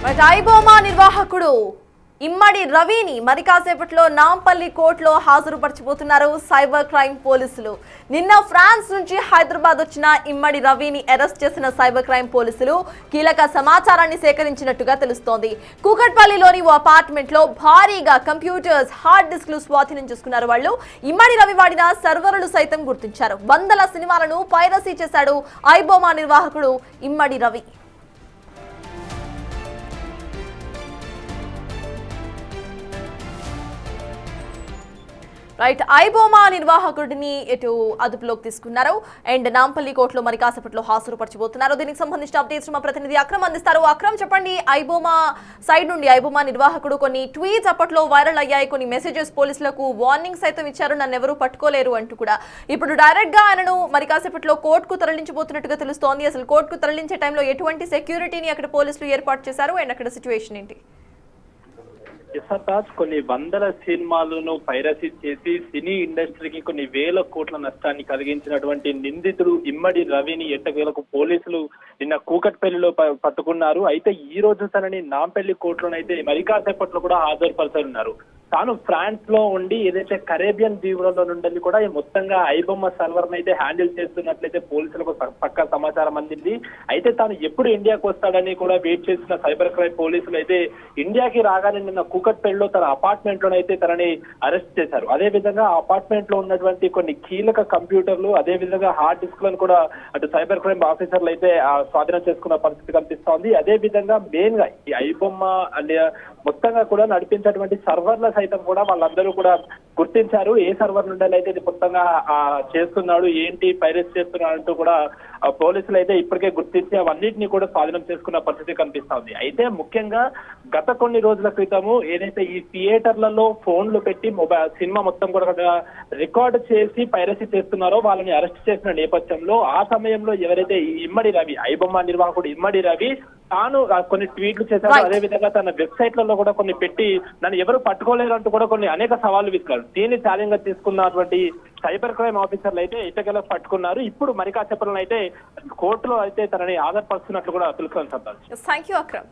ఐబొమ్మ నిర్వాహకుడు ఇమ్మడి రవిని మరి కాసేపట్లో నాంపల్లి కోర్టులో హాజరుపరచబోతున్నారు సైబర్ క్రైమ్ పోలీసులు. నిన్న ఫ్రాన్స్ నుంచి హైదరాబాద్ వచ్చిన ఇమ్మడి రవిని అరెస్ట్ చేసిన సైబర్ క్రైమ్ పోలీసులు కీలక సమాచారాన్ని సేకరించినట్టుగా తెలుస్తోంది. కూకట్పల్లిలోని ఓ అపార్ట్మెంట్ లో భారీగా కంప్యూటర్స్, హార్డ్ డిస్క్లు స్వాధీనం చేసుకున్నారు. వాళ్ళు ఇమ్మడి రవి వాడిన సర్వర్లు సైతం గుర్తించారు. వందల సినిమాలను పైరసీ చేశాడు ఐబొమ్మ నిర్వాహకుడు ఇమ్మడి రవి. రైట్, ఐబొమ్మ నిర్వాహకుడిని ఎటు అదుపులోకి తీసుకున్నారు అండ్ నాంపల్లి కోర్టులో మరి కాసేపట్లో హాజరుపరచబోతున్నారు. దీనికి సంబంధించిన అప్డేట్స్ మా ప్రతినిధి అక్రమ్ అందిస్తారు. అక్రమ్, చెప్పండి, ఐబొమ్మ సైడ్ నుండి ఐబొమ్మ నిర్వాహకుడు కొన్ని ట్వీట్స్ అప్పట్లో వైరల్ అయ్యాయి, కొన్ని మెసేజెస్ పోలీసులకు వార్నింగ్ సైతం ఇచ్చారు, నన్ను ఎవరూ పట్టుకోలేరు అంటూ కూడా. ఇప్పుడు డైరెక్ట్ గా ఆయనను మరి కాసేపట్లో కోర్టుకు తరలించబోతున్నట్టుగా తెలుస్తోంది. అసలు కోర్టుకు తరలించే టైంలో ఎటువంటి సెక్యూరిటీని అక్కడ పోలీసులు ఏర్పాటు చేశారు అండ్ అక్కడ సిచ్యువేషన్ ఏంటి? యశతాజ్ కొన్ని వందల సినిమాలను పైరసీ చేసి సినీ ఇండస్ట్రీకి కొన్ని వేల కోట్ల నష్టాన్ని కలిగించినటువంటి నిందితుడు ఇమ్మడి రవిని ఎట్టకేలకు పోలీసులు నిన్న కూకట్పల్లిలో పట్టుకున్నారు. అయితే ఈ రోజు తనని నాంపల్లి కోర్టులోనైతే మరి కాసేపట్లో కూడా హాజరుపరచనున్నారు. తాను ఫ్రాన్స్ లో ఉండి ఏదైతే కరేబియన్ దీవులలో నుండి కూడా మొత్తంగా ఐబొమ్మ సర్వర్ అయితే హ్యాండిల్ చేస్తున్నట్లయితే పోలీసులకు పక్కా సమాచారం అందింది. అయితే తాను ఎప్పుడు ఇండియాకు వస్తాడని కూడా వెయిట్ చేసిన సైబర్ క్రైమ్ పోలీసులు అయితే ఇండియాకి రాగానే నిన్న కూకట్పల్లిలో తన అపార్ట్మెంట్ లోనైతే తనని అరెస్ట్ చేశారు. అదే విధంగా అపార్ట్మెంట్ లో ఉన్నటువంటి కొన్ని కీలక కంప్యూటర్లు, అదే విధంగా హార్డ్ డిస్క్లను కూడా అటు సైబర్ క్రైమ్ ఆఫీసర్లు అయితే స్వాధీనం చేసుకున్న పరిస్థితి కనిపిస్తోంది. అదే విధంగా మెయిన్ గా ఈ ఐబొమ్మ మొత్తంగా కూడా నడిపించేటువంటి సర్వర్ల సైతం కూడా వాళ్ళందరూ కూడా గుర్తించారు. ఏ సర్వర్ నుండి అయితే ఇది మొత్తంగా చేస్తున్నాడు, ఏంటి పైరసీ చేస్తున్నాడు అంటూ కూడా పోలీసులు అయితే ఇప్పటికే గుర్తించి అవన్నింటినీ కూడా స్వాధీనం చేసుకున్న పరిస్థితి కనిపిస్తోంది. అయితే ముఖ్యంగా గత కొన్ని రోజుల క్రితము ఏదైతే ఈ థియేటర్లలో ఫోన్లు పెట్టి సినిమా మొత్తం కూడా రికార్డు చేసి పైరసీ చేస్తున్నారో వాళ్ళని అరెస్ట్ చేసిన నేపథ్యంలో ఆ సమయంలో ఎవరైతే ఈ ఇమ్మడి రవి, ఐబొమ్మ నిర్వాహకుడు ఇమ్మడి రవి తాను కొన్ని ట్వీట్లు చేశారు. అదే విధంగా తన వెబ్సైట్లలో కూడా కొన్ని పెట్టి నన్ను ఎవరు పట్టుకోలేరు అంటూ కూడా కొన్ని అనేక సవాళ్లు విసిరారు. దీన్ని ఛాలెంజ్ గా తీసుకున్నటువంటి సైబర్ క్రైమ్ ఆఫీసర్లు అయితే ఇటకెలా పట్టుకున్నారు. ఇప్పుడు మరి కాసేపట్లో అయితే కోర్టులో అయితే తనని ఆధారపరుస్తున్నట్లు కూడా తెలుసుకోవాలి. Thank you Akram.